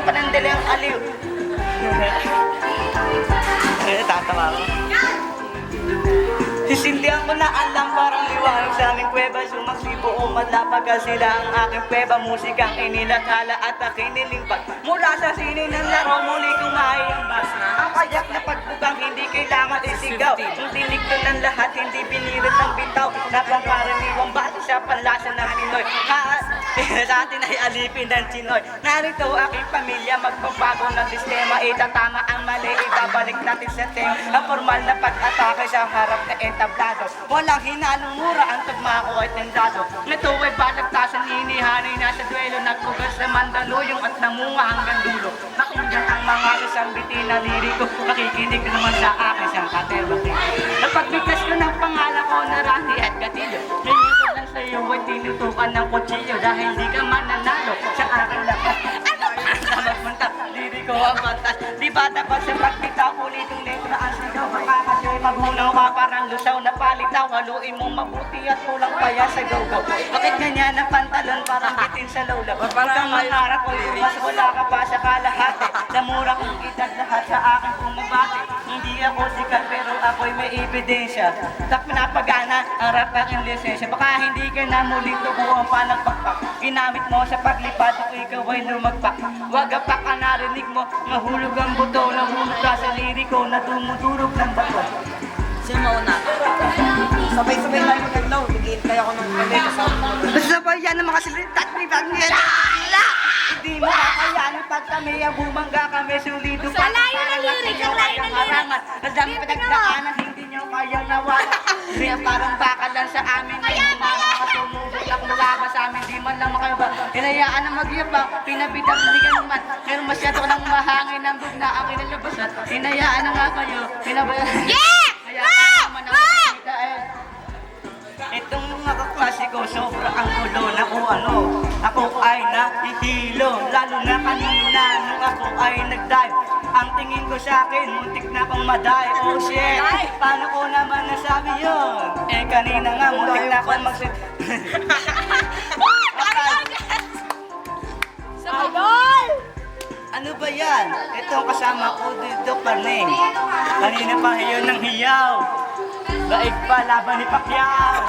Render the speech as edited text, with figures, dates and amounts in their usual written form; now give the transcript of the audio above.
panandalang aliw. Tatawa ko. Sisindihan ko na alam parang liwanag sa aming kuweba. Sumaksibo o madlapagal sila ang aking kuweba. Musikang inilathala at aking nilimpag. Mula sa sinin ng laro muli kumain ang bas. Ang kayak na pagbugang hindi kailangan isigaw. Ang dinig ko ng lahat hindi binirit ng bitaw. Napangkaraniwang bata sa panlasa ng Pinoy. Sa atin ay alipin ng Chinoy. Narito aking pamilya magbabago ng sistema. Itatama ang mali, ibabalik natin sa tema. Ang formal na pag-atake sa harap na entablado. Walang hinalong mura ang tugma ko ay tendado. Nito ay balagtasan, hinihanay na sa duelo. Nagpugas sa Mandaluyong at namunga hanggang dulo. Nakinggan ang mga sasambitin na liriko. Nakikinig naman sa akin sa katerbatiko. Napagbigkas ko ng pangalan ko na Randy at Gatillo. Ngayon ko lang sa iyo ay tinutukan ng kutsilyo. Dahil di ka mananalo sa aking lakas. Magpunta, liriko ang batas. Di ba dapat sa pagbitaw ulitong letra ang sigaw. Baka kasi magunaw ka parang lusaw na palitaw. Haluin mo mabuti at kulang pa yan sa go-go. Bakit ganyan ang pantalon parang bitin sa lolo? Huwag kang mangarap ko, mas wala ka pa sa kalahati. Sa mura kong edad lahat sa akin pumabati. Hindi ako sikat pero ako'y may ebidensya. Sa pinapagana ang rap aking lisensya. Baka hindi ka na muling tubuhan pa ng pakpak. Ginamit mo sa paglipad o ikaw ay lumagpak. Wag pa ka narinig mo, nahulog ang buto. Nahulog ka sa liriko na tumudurog ng bato. Sino mauna? Sabay-sabay tayo mag-aglaw. Higihintay ako ng kami kasama. Sabay yan ang mga salita at ribang nila. Hindi mo kakayanin pag kami ang bumangga kami. Sulido pa. Sa layo ng lyric, ang layo ng lyric. Ang dami pinagdaanan, hindi nyo kayang nawala. Kaya parang bakal lang sa amin. Tumubok lang malama sa amin. Di man lang makaiba. Hinayaan na magyabang. Pinabitang hindi ka naman. Pero masyado lang mahangin ang bug na ang kinalabasan. Hinayaan na nga kayo. Hinabayaan. Yeah! Itong mga kaklasiko, sobra ang ulo na kung ano. Ako ay nahihilo, lalo na kanina nung ako ay nag-dive. Ang tingin ko sa akin, muntik na akong madive. Oh shit, paano ko naman nasabi yun? Eh kanina nga, muntik na akong mag-sit. Sa idol! Ano ba yan? Ito ang kasama ko dito, Parneng. Kanina pa hiyo ng hiyaw. Daig pa, laban ni Pacquiao.